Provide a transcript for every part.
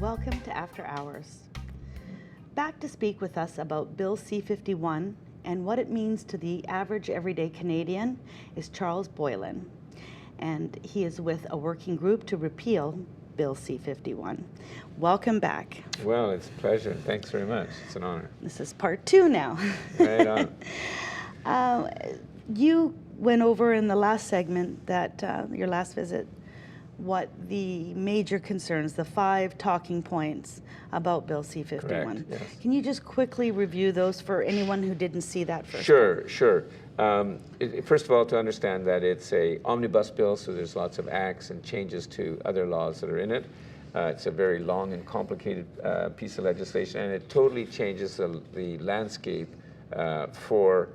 Welcome to After Hours. Back to speak with us about Bill C-51 and what it means to the average everyday Canadian is Charles Boylan. And he is with a working group to repeal Bill C-51. Welcome back. Well, it's a pleasure. Thanks very much. It's an honor. This is part 2 now. Right on. You went over in the last segment that your last visit what the major concerns, the 5 talking points about Bill C-51. Correct, yes. Can you just quickly review those for anyone who didn't see that first? Sure. First of all, to understand that it's a omnibus bill, so there's lots of acts and changes to other laws that are in it. It's a very long and complicated piece of legislation, and it totally changes the landscape for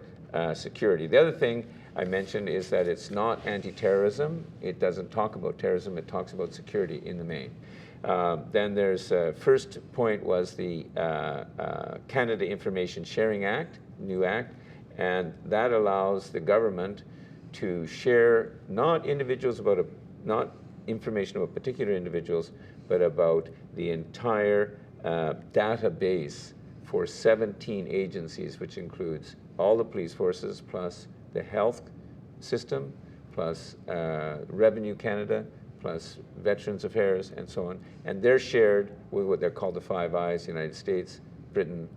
security. The other thing I mentioned is that it's not anti-terrorism. It doesn't talk about terrorism. It talks about security in the main. Then there's first point was the Canada Information Sharing Act, new act, and that allows the government to share not information about particular individuals, but about the entire database for 17 agencies, which includes all the police forces plus the health system, plus Revenue Canada, plus Veterans Affairs, and so on. And they're shared with what they're called the 5 Eyes, United States, Britain,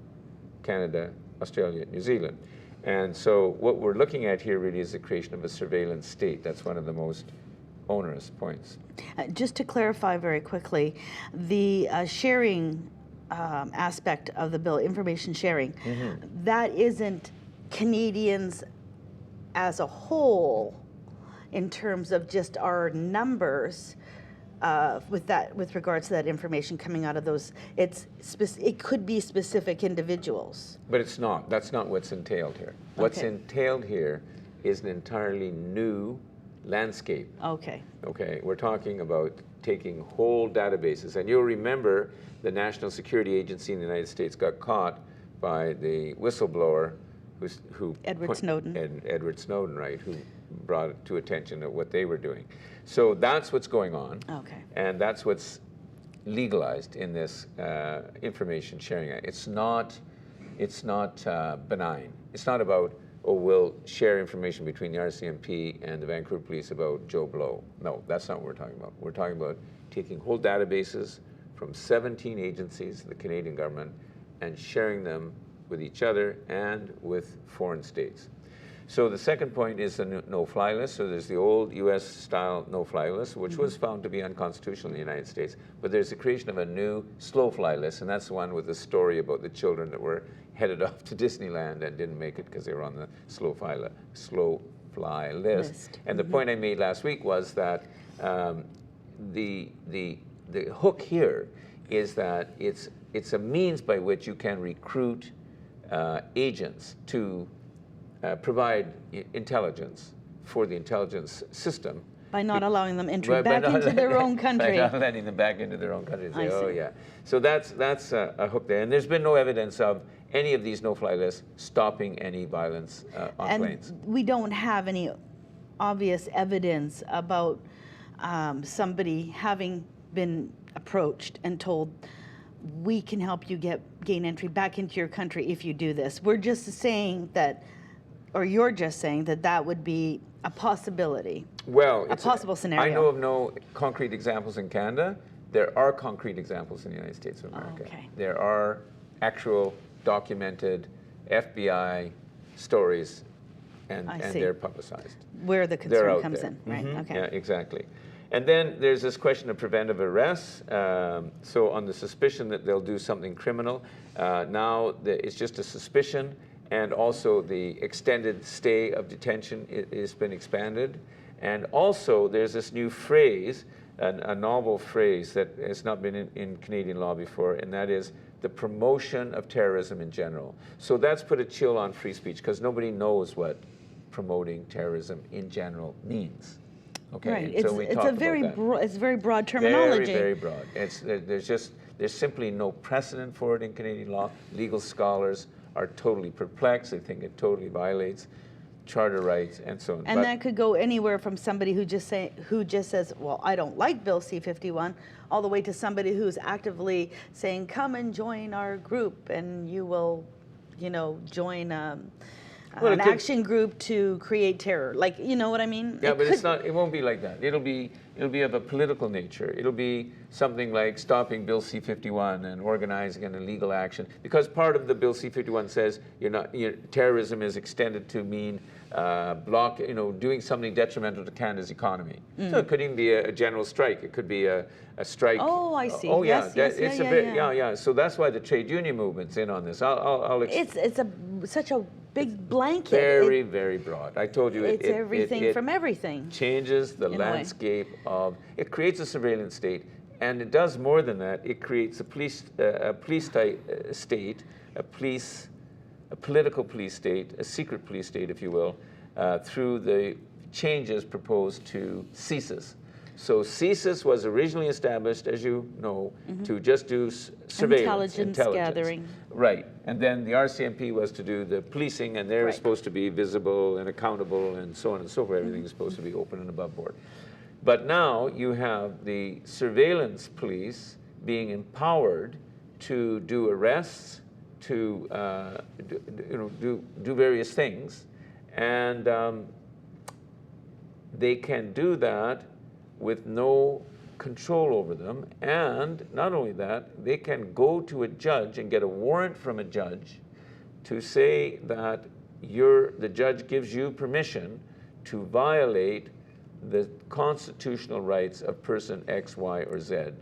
Canada, Australia, New Zealand. And so what we're looking at here really is the creation of a surveillance state. That's one of the most onerous points. Just to clarify very quickly, the sharing aspect of the bill, information sharing, that isn't Canadians as a whole in terms of just our numbers with regards to that information coming out of those. It could be specific individuals. But it's not. That's not what's entailed here. What's entailed here is an entirely new landscape. Okay. Okay, we're talking about taking whole databases. And you'll remember the National Security Agency in the United States got caught by the whistleblower Edward Snowden, right, who brought it to attention of what they were doing. So that's what's going on. Okay. And that's what's legalized in this Information Sharing Act. It's not benign. It's not about, oh, we'll share information between the RCMP and the Vancouver Police about Joe Blow. No, that's not what we're talking about. We're talking about taking whole databases from 17 agencies of the Canadian government and sharing them with each other and with foreign states. So the second point is the no-fly list. So there's the old US-style no-fly list, which was found to be unconstitutional in the United States. But there's the creation of a new slow-fly list, and that's the one with the story about the children that were headed off to Disneyland and didn't make it because they were on the slow-fly list. And the point I made last week was that the hook here is that it's a means by which you can recruit agents to provide intelligence for the intelligence system. By not allowing them entry back into their own country. By not letting them back into their own country. Say, oh, yeah. So that's a hook there. And there's been no evidence of any of these no-fly lists stopping any violence on planes. We don't have any obvious evidence about somebody having been approached and told, we can help you gain entry back into your country if you do this. We're just saying that, or you're just saying that would be a possibility. Well, a possible scenario. I know of no concrete examples in Canada. There are concrete examples in the United States of America. Okay. There are actual documented FBI stories, and they're publicized. Where the concern comes in, right? Okay. Yeah, exactly. And then there's this question of preventive arrests. So on the suspicion that they'll do something criminal, now it's just a suspicion, and also the extended stay of detention has been expanded. And also there's this new phrase, a novel phrase that has not been in Canadian law before, and that is the promotion of terrorism in general. So that's put a chill on free speech because nobody knows what promoting terrorism in general means. Okay, right. It's very broad terminology. Very, very broad. There's simply no precedent for it in Canadian law. Legal scholars are totally perplexed. They think it totally violates charter rights, and so on. And that could go anywhere from somebody who just says, well, I don't like Bill C-51, all the way to somebody who's actively saying, come and join our group, and you will, join an action group to create terror. Like, you know what I mean? Yeah, but it's not. It won't be like that. It'll be of a political nature. It'll be something like stopping Bill C-51 and organizing an illegal action, because part of the Bill C-51 says terrorism is extended to mean doing something detrimental to Canada's economy. So it could even be a general strike. It could be a strike. Oh, I see. Oh, yeah. Yes, So that's why the trade union movement's in on this. It's such a big blanket. Very, very broad. I told you it's everything from everything. Changes the landscape of. It creates a surveillance state, and it does more than that. It creates a police type state, a political police state, a secret police state, if you will, through the changes proposed to CSIS. So CSIS was originally established, as you know, to just do surveillance, intelligence gathering. Right, and then the RCMP was to do the policing, and they're supposed to be visible and accountable and so on and so forth. Everything is supposed to be open and above board. But now you have the surveillance police being empowered to do arrests, to do various things, and they can do that with no control over them. And not only that, they can go to a judge and get a warrant from a judge to say that the judge gives you permission to violate the constitutional rights of person X, Y, or Z.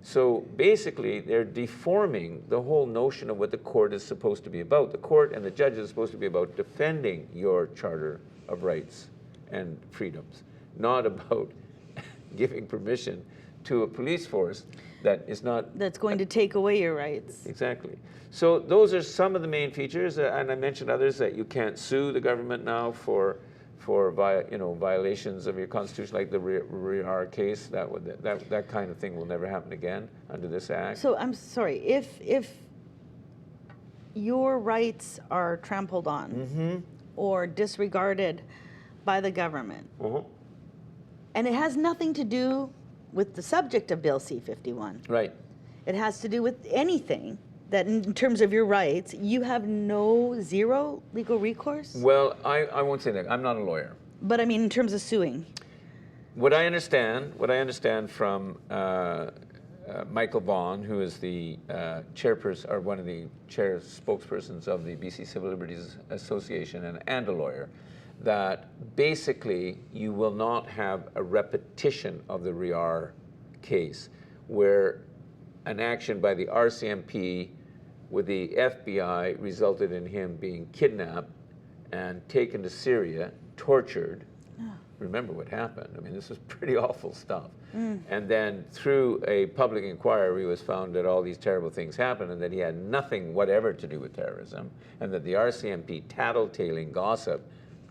So basically, they're deforming the whole notion of what the court is supposed to be about. The court and the judge is supposed to be about defending your charter of rights and freedoms, not about giving permission to a police force that is not... That's going to take away your rights. Exactly. So those are some of the main features, and I mentioned others, that you can't sue the government now for violations of your constitution, like the REAR case. That kind of thing will never happen again under this act. So I'm sorry, if your rights are trampled on or disregarded by the government, and it has nothing to do with the subject of Bill C-51. Right. It has to do with anything that, in terms of your rights, you have zero legal recourse? Well, I won't say that. I'm not a lawyer. But I mean, in terms of suing. What I understand from Michael Vaughan, who is the chairperson, or one of the spokespersons of the BC Civil Liberties Association, and a lawyer, that basically you will not have a repetition of the REAR case, where an action by the RCMP with the FBI resulted in him being kidnapped and taken to Syria, tortured. Remember what happened. I mean, this was pretty awful stuff. And then through a public inquiry, it was found that all these terrible things happened and that he had nothing whatever to do with terrorism, and that the RCMP tattletaling gossip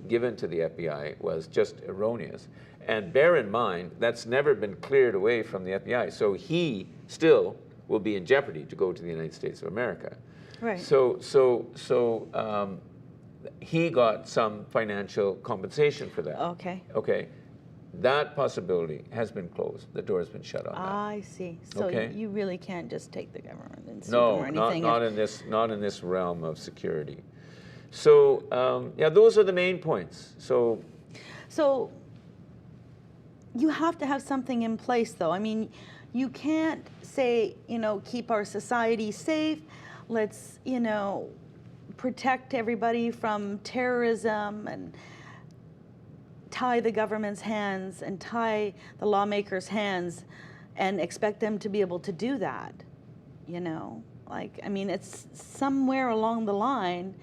given to the FBI was just erroneous. And bear in mind, that's never been cleared away from the FBI. So he still will be in jeopardy to go to the United States of America. Right. So he got some financial compensation for that. Okay. Okay. That possibility has been closed. The door has been shut on that. I see. So Okay. you really can't just take the government and sue them or anything. Not in this realm of security. So yeah, those are the main points. So you have to have something in place, though. I mean, you can't say, keep our society safe. Let's, protect everybody from terrorism and tie the government's hands and tie the lawmakers' hands and expect them to be able to do that. It's somewhere along the line,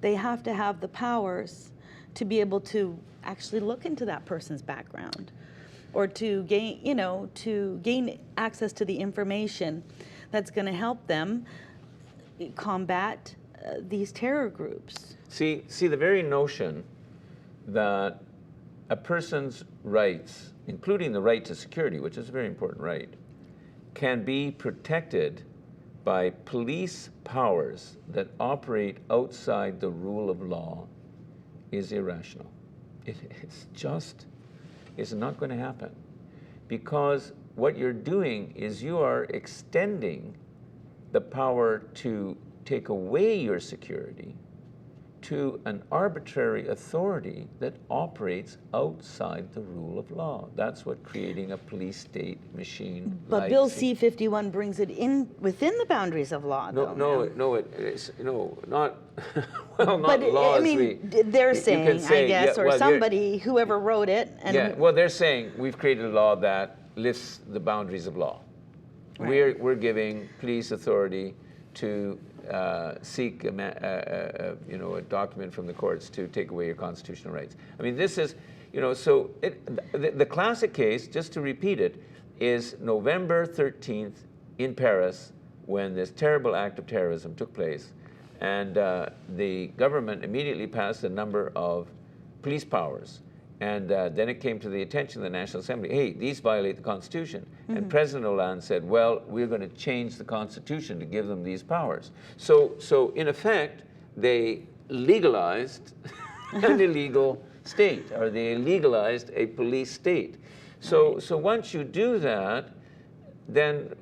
they have to have the powers to be able to actually look into that person's background, or to gain access to the information that's going to help them combat these terror groups. See, the very notion that a person's rights, including the right to security, which is a very important right, can be protected by police powers that operate outside the rule of law is irrational. It's just, it's not going to happen. Because what you're doing is you are extending the power to take away your security to an arbitrary authority that operates outside the rule of law. That's what creating a police state machine. But Bill C-51 brings it in within the boundaries of law. It's not. Well, not but laws. I mean, they're saying, I guess, or somebody, whoever wrote it. And well, they're saying we've created a law that lifts the boundaries of law. Right. We're giving police authority to seek a document from the courts to take away your constitutional rights. I mean, this is, so the classic case, just to repeat it, is November 13th in Paris when this terrible act of terrorism took place, and the government immediately passed a number of police powers. And then it came to the attention of the National Assembly, hey, these violate the Constitution. Mm-hmm. And President Hollande said, well, we're going to change the Constitution to give them these powers. So in effect, they legalized an illegal state, or they legalized a police state. So once you do that, then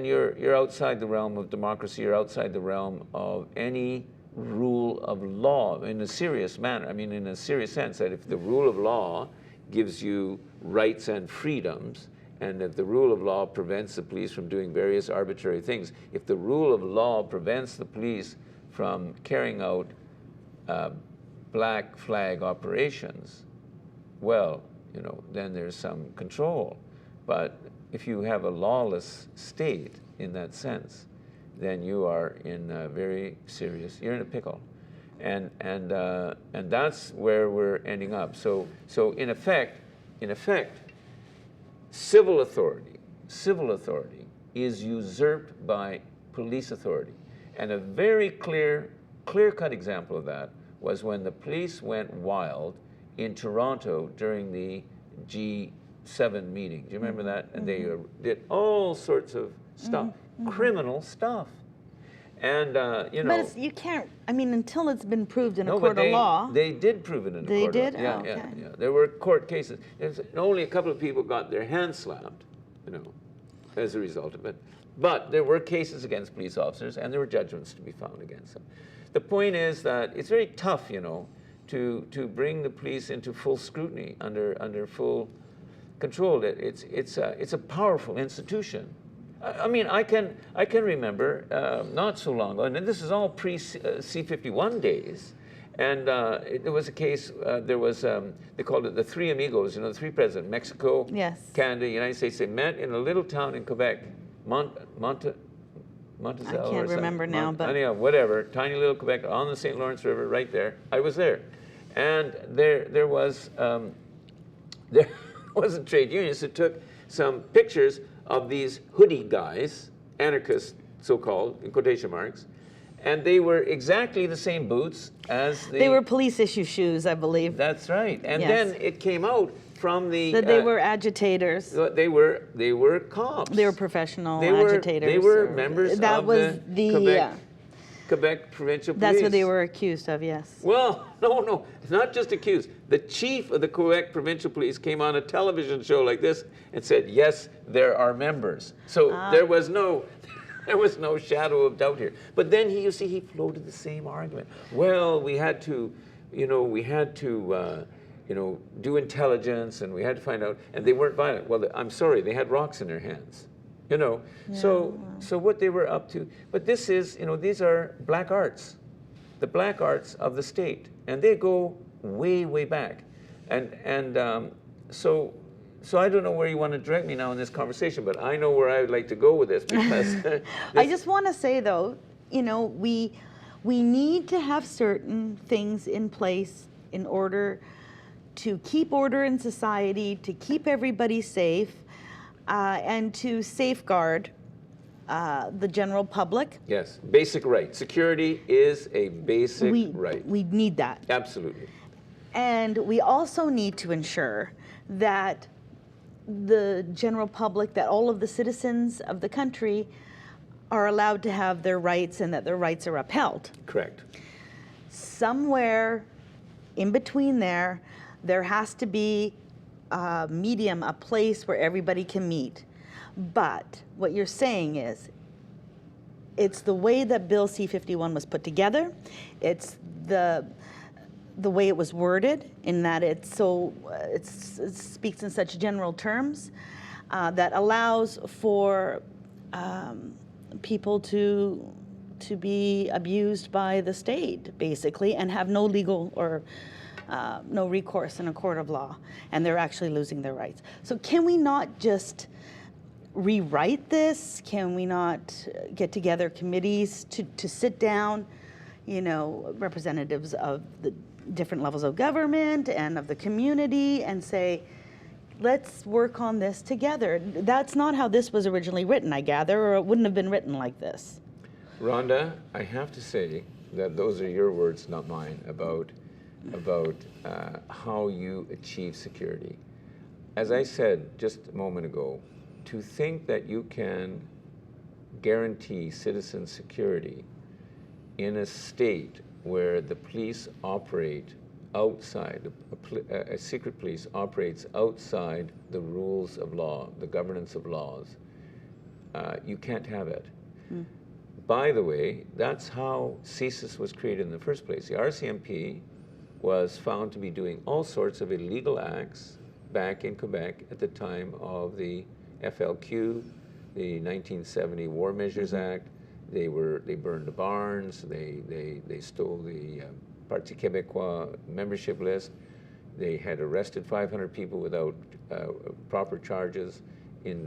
you're outside the realm of democracy, you're outside the realm of any rule of law in a serious manner. I mean, in a serious sense, that if the rule of law gives you rights and freedoms, and if the rule of law prevents the police from doing various arbitrary things, if the rule of law prevents the police from carrying out black flag operations, well, then there's some control. But if you have a lawless state in that sense, then you are in a very serious, you're in a pickle. And that's where we're ending up. So in effect, civil authority is usurped by police authority. And a very clear-cut example of that was when the police went wild in Toronto during the G7 meeting. Do you remember that? And they did all sorts of stuff. Criminal stuff. And, But you can't, I mean, until it's been proved in a court of law. They did prove it in a court of law. They did? Yeah. There were court cases. Only a couple of people got their hands slapped, as a result of it. But there were cases against police officers, and there were judgments to be found against them. The point is that it's very tough, to bring the police into full scrutiny, under full control. It's a powerful institution. I mean, I can remember not so long ago, and this is all pre-C-51 days, and there was a case, they called it the Three Amigos, the three presidents, Mexico, yes, Canada, United States. They met in a little town in Quebec, Montezelle. I can't remember now, but anyhow, whatever, tiny little Quebec on the St. Lawrence River, right there. I was there, and there was a trade union that took some pictures of these hoodie guys, anarchists, so-called, in quotation marks, and they were exactly the same boots as they were police issue shoes, I believe. That's right. And yes, then it came out from that they were agitators. They were cops. They were professional agitators. They were members of the Quebec Provincial Police. That's what they were accused of, yes. Well, no, not just accused. The chief of the Quebec Provincial Police came on a television show like this and said, yes, there are members. So there was no shadow of doubt here. But then he floated the same argument. Well, we had to do intelligence, and we had to find out, and they weren't violent. Well, I'm sorry, they had rocks in their hands. So what they were up to, but this is, these are black arts, the black arts of the state, and they go way, way back, and so I don't know where you want to direct me now in this conversation, but I know where I would like to go with this, because I just want to say though, we need to have certain things in place in order to keep order in society, to keep everybody safe, and to safeguard the general public. Yes, basic right. Security is a basic right. We need that. Absolutely. And we also need to ensure that the general public, that all of the citizens of the country are allowed to have their rights and that their rights are upheld. Correct. Somewhere in between there has to be a medium, a place where everybody can meet. But what you're saying is, it's the way that Bill C-51 was put together. It's the way it was worded, in that it speaks in such general terms that allows for people to be abused by the state, basically, and have no legal or no recourse in a court of law, and they're actually losing their rights. So can we not just rewrite this? Can we not get together committees to sit down, representatives of the different levels of government and of the community, and say, let's work on this together? That's not how this was originally written, I gather, or it wouldn't have been written like this. Rhonda, I have to say that those are your words, not mine, about how you achieve security. As I said just a moment ago, to think that you can guarantee citizen security in a state where the police operate outside, a secret police operates outside the rules of law, the governance of laws, you can't have it. By the way, that's how CSIS was created in the first place. The RCMP was found to be doing all sorts of illegal acts back in Quebec at the time of the FLQ, the 1970 War Measures Act. They burned the barns. They stole the Parti Québécois membership list. They had arrested 500 people without proper charges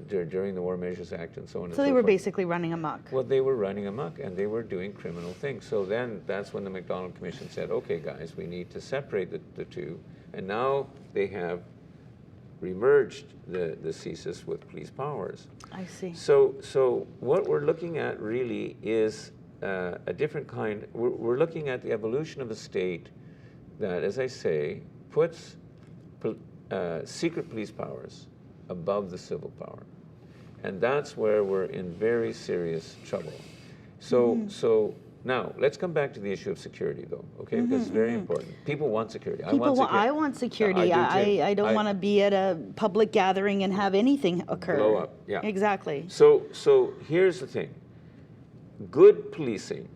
during the War Measures Act, and so on and so forth. So they were basically running amok. Well, they were running amok, and they were doing criminal things. So then that's when the MacDonald Commission said, okay, guys, we need to separate the two. And now they have remerged the CSIS with police powers. I see. So what we're looking at really is a different kind. We're looking at the evolution of a state that, as I say, puts secret police powers above the civil power. And that's where we're in very serious trouble. So now, let's come back to the issue of security, though, okay? Because it's very important. People want security. I want security. I don't want to be at a public gathering and have anything occur. Blow up, yeah. Exactly. So here's the thing. Good policing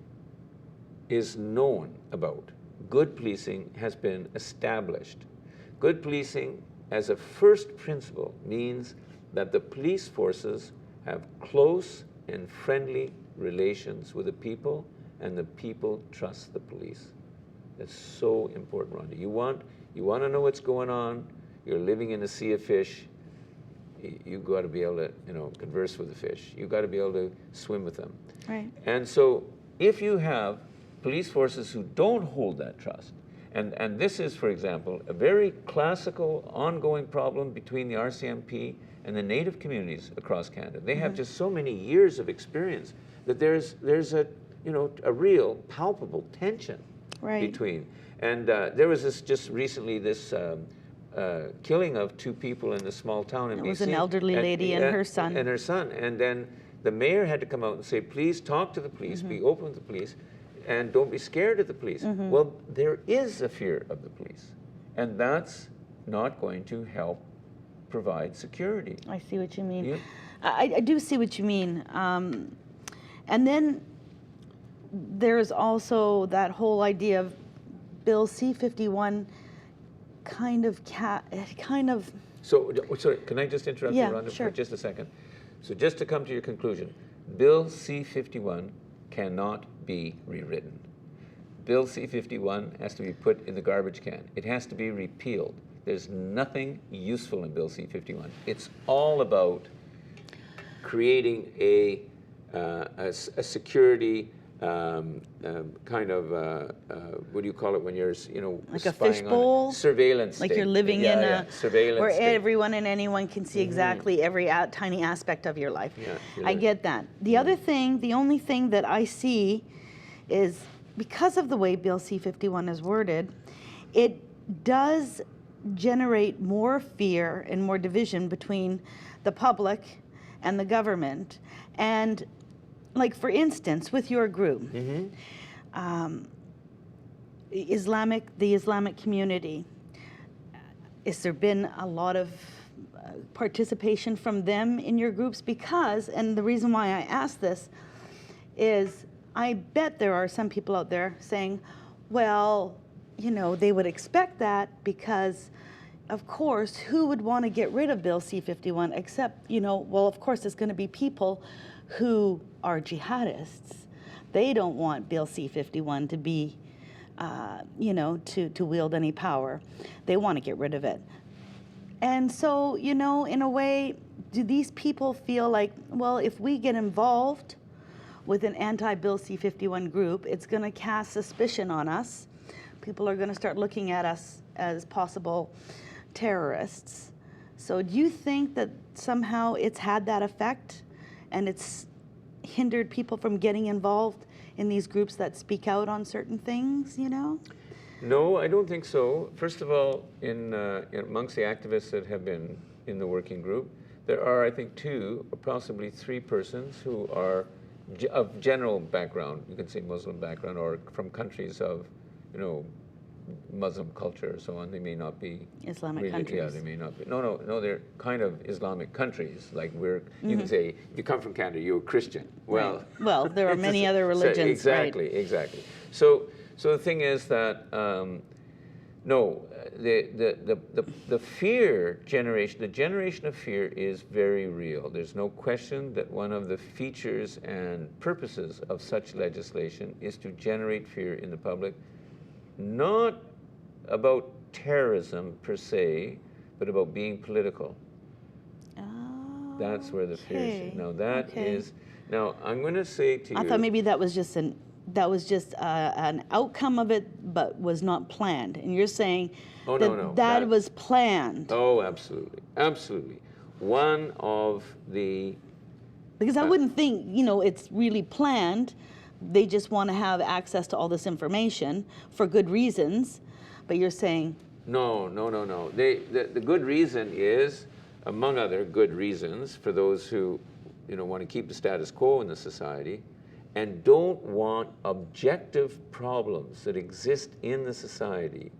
is known about. Good policing has been established. Good policing, as a first principle, means that the police forces have close and friendly relations with the people, and the people trust the police. That's so important, Rhonda. You want to know what's going on. You're living in a sea of fish. You got to be able to, converse with the fish. You got to be able to swim with them. Right. And so, if you have police forces who don't hold that trust, and this is, for example, a very classical, ongoing problem between the RCMP and the Native communities across Canada. They have just so many years of experience that there's a real palpable tension between. And there was just recently this killing of two people in a small town in BC. It was an elderly lady and her son. And then the mayor had to come out and say, please talk to the police, be open with the police, and don't be scared of the police. Well, there is a fear of the police, and that's not going to help provide security. I see what you mean. Yeah. I do see what you mean. And then there's also that whole idea of Bill C-51 kind of. So, sorry, can I just interrupt you, Rhonda, for just a second? So just to come to your conclusion, Bill C-51 cannot be rewritten. Bill C-51 has to be put in the garbage can. It has to be repealed. There's nothing useful in Bill C-51. It's all about creating a security kind of what do you call it when you're like a spying fishbowl, on surveillance like state. you're living in a surveillance where state. everyone and anyone can see exactly every tiny aspect of your life. Yeah, I get that. The other thing, the only thing that I see is because of the way Bill C-51 is worded, it does generate more fear and more division between the public and the government. And like, for instance, with your group, the Islamic community, has there been a lot of participation from them in your groups? Because, and the reason why I ask this is, I bet there are some people out there saying, well, you know, they would expect that because, of course, who would want to get rid of Bill C-51 except, you know, well, of course, it's going to be people who are jihadists. They don't want Bill C-51 to be, you know, to wield any power. They want to get rid of it. And so, you know, in a way, do these people feel like, well, if we get involved with an anti-Bill C-51 group, it's going to cast suspicion on us. People are going to start looking at us as possible terrorists. So do you think that somehow it's had that effect and it's hindered people from getting involved in these groups that speak out on certain things, you know? No, I don't think so. First of all, amongst the activists that have been in the working group, there are, I think, 2 or possibly 3 persons who are of general background, you can say Muslim background, or from countries of, you know, Muslim culture or so on. They may not be Islamic really, countries. yeah, they may not be. No, they're kind of Islamic countries. Like you can say, if you come from Canada, you're a Christian. Well, right. Well, there are many other religions. Exactly, right? Exactly. So the thing is that no, the fear generation, the generation of fear is very real. There's no question that one of the features and purposes of such legislation is to generate fear in the public, not about terrorism per se, but about being political. Oh, that's where the fear is. Now that okay. is. Now I'm going to say to you. I thought maybe that was just an outcome of it, but was not planned. And you're saying that was planned. Oh, absolutely, absolutely. One of the. Because I wouldn't think, you know, it's really planned. They just want to have access to all this information for good reasons. But you're saying. No. The good reason is, among other good reasons, for those who, you know, want to keep the status quo in the society and don't want objective problems that exist in the society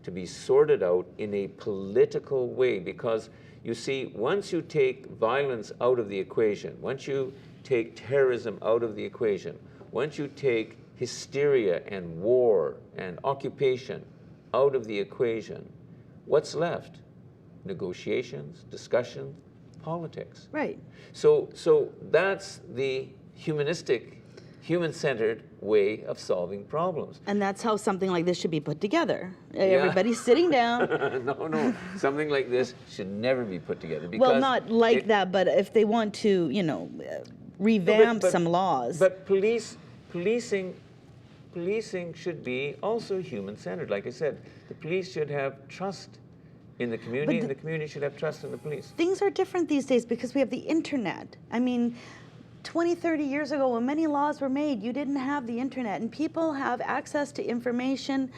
to be sorted out in a political way. Because, you see, once you take violence out of the equation, once you take terrorism out of the equation, once you take hysteria and war and occupation out of the equation, what's left? Negotiations, discussion, politics. Right. So that's the humanistic, human-centered way of solving problems. And that's how something like this should be put together. Yeah. Everybody's sitting down. No, something like this should never be put together. Because well, not like that, but if they want to, you know, revamp some laws. But policing should be also human-centered. Like I said, the police should have trust in the community, and the community should have trust in the police. Things are different these days because we have the internet. I mean, 20, 30 years ago, when many laws were made, you didn't have the internet, and people have access to information,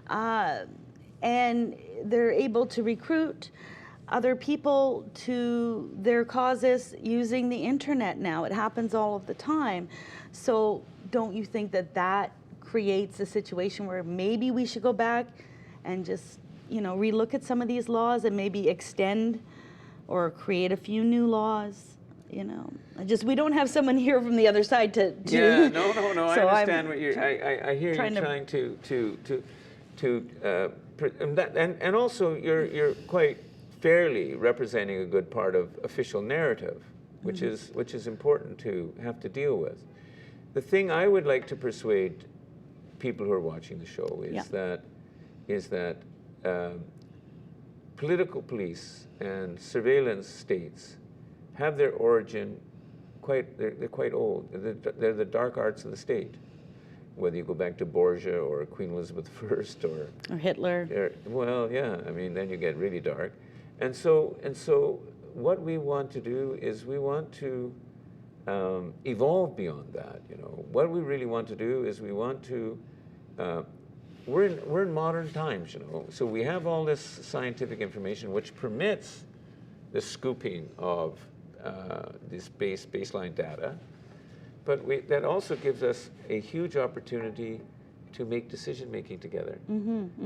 and they're able to recruit other people to their causes using the internet now. It happens all of the time. So don't you think that that creates a situation where maybe we should go back and just, you know, relook at some of these laws and maybe extend or create a few new laws? You know, we don't have someone here from the other side to yeah, no. So I understand what you're. I hear you trying to and also you're quite fairly representing a good part of official narrative, which is important to have to deal with. The thing I would like to persuade people who are watching the show is that political police and surveillance states have their origin they're quite old. They're the dark arts of the state. Whether you go back to Borgia or Queen Elizabeth I or Hitler. Well, yeah, I mean, then you get really dark. And so what we want to do is we want to evolve beyond that. You know, what we really want to do is we want to we're in modern times, you know, so we have all this scientific information which permits the scooping of this baseline data, but that also gives us a huge opportunity to make decision-making together,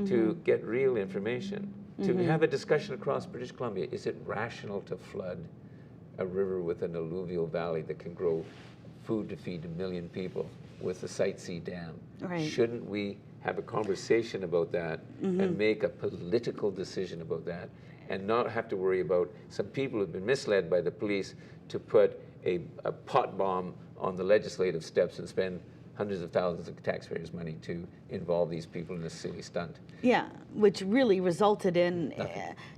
to get real information, to have a discussion across British Columbia. Is it rational to flood a river with an alluvial valley that can grow food to feed 1 million people with the Site C Dam? Right. Shouldn't we have a conversation about that and make a political decision about that, and not have to worry about some people who've been misled by the police to put a pot bomb on the legislative steps and spend hundreds of thousands of taxpayers' money to involve these people in a silly stunt. Yeah, which really resulted in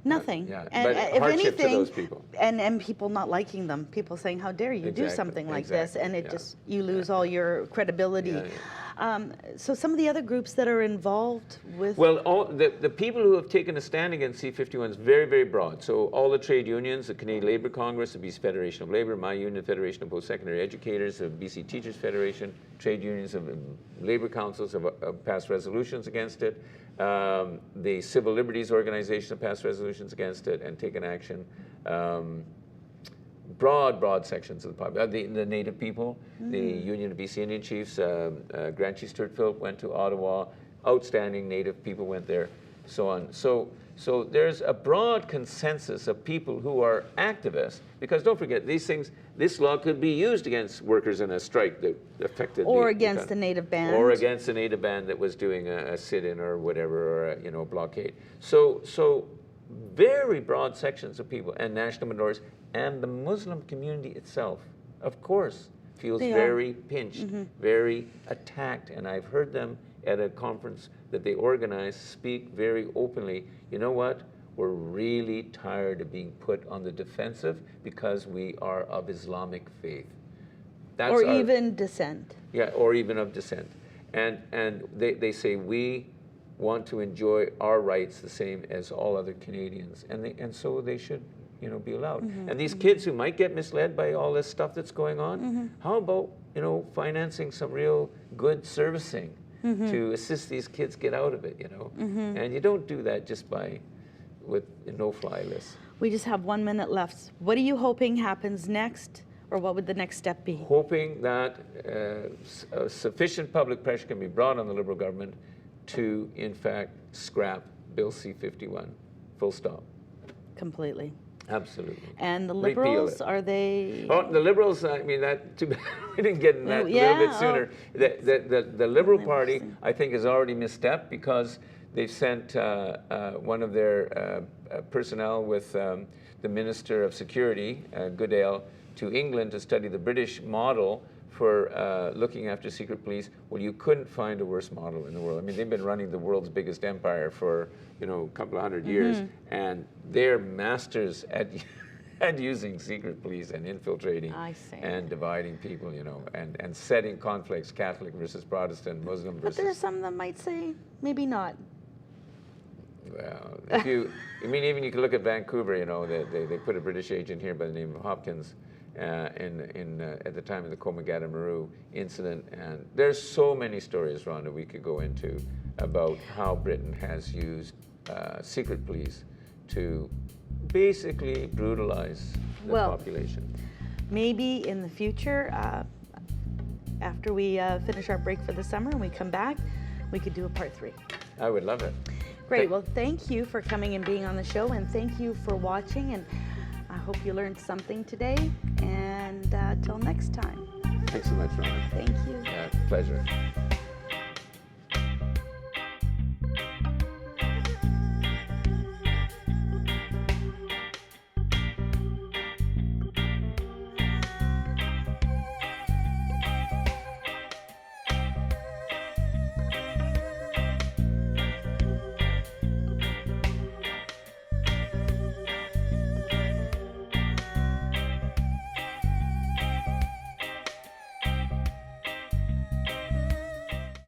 nothing. Yeah, And but if hardship to anything, those people. And people not liking them, people saying, "How dare you do Exactly, something like this?" And it yeah. just you lose all your credibility. Yeah, So some of the other groups that are involved with Well, all the people who have taken a stand against C-51 is very, very broad. So all the trade unions, the Canadian Labour Congress, the BC Federation of Labour, my union, Federation of Post-Secondary Educators, the BC Teachers Federation, trade unions of labour councils have passed resolutions against it. The Civil Liberties Organization have passed resolutions against it and taken action. Broad sections of the population. The Native people, the Union of BC Indian Chiefs, Grant Chief Stuart Philp went to Ottawa. Outstanding Native people went there, so on. So there's a broad consensus of people who are activists, because don't forget, these things, this law could be used against workers in a strike that affected or against the native band. or against a native band that was doing a sit-in or whatever, or a blockade. So very broad sections of people, and national minorities, and the Muslim community itself, of course, feels very pinched, very attacked. And I've heard them at a conference that they organized speak very openly. You know what? We're really tired of being put on the defensive because we are of Islamic faith. That's or even dissent. Yeah, or even of dissent. And they say we want to enjoy our rights the same as all other Canadians, and so they should, be allowed. And these kids who might get misled by all this stuff that's going on, how about, financing some real good servicing to assist these kids get out of it, And you don't do that just with a no-fly list. We just have 1 minute left. What are you hoping happens next, or what would the next step be? Hoping that sufficient public pressure can be brought on the Liberal government to, in fact, scrap Bill C-51, full stop. Completely. Absolutely. And the Repeal Liberals, it. are they? Oh, the Liberals, that too bad we didn't get in that a little bit sooner. The Liberal Party, I think, has already misstepped because they've sent one of their personnel with the Minister of Security, Goodale, to England to study the British model for looking after secret police. Well, you couldn't find a worse model in the world. They've been running the world's biggest empire for a couple of hundred years, and they're masters at using secret police and infiltrating and dividing people, and setting conflicts, Catholic versus Protestant, Muslim versus. But there's some that might say maybe not. Well, if you, even you can look at Vancouver. They put a British agent here by the name of Hopkins. At the time of the Komagata-Maru incident, and there's so many stories, Rhonda, we could go into about how Britain has used secret police to basically brutalize the population. Maybe in the future, after we finish our break for the summer and we come back, we could do a part 3. I would love it. Great. Well, thank you for coming and being on the show, and thank you for watching, and I hope you learned something today, and till next time. Thanks so much, Rhonda. Thank you. Pleasure.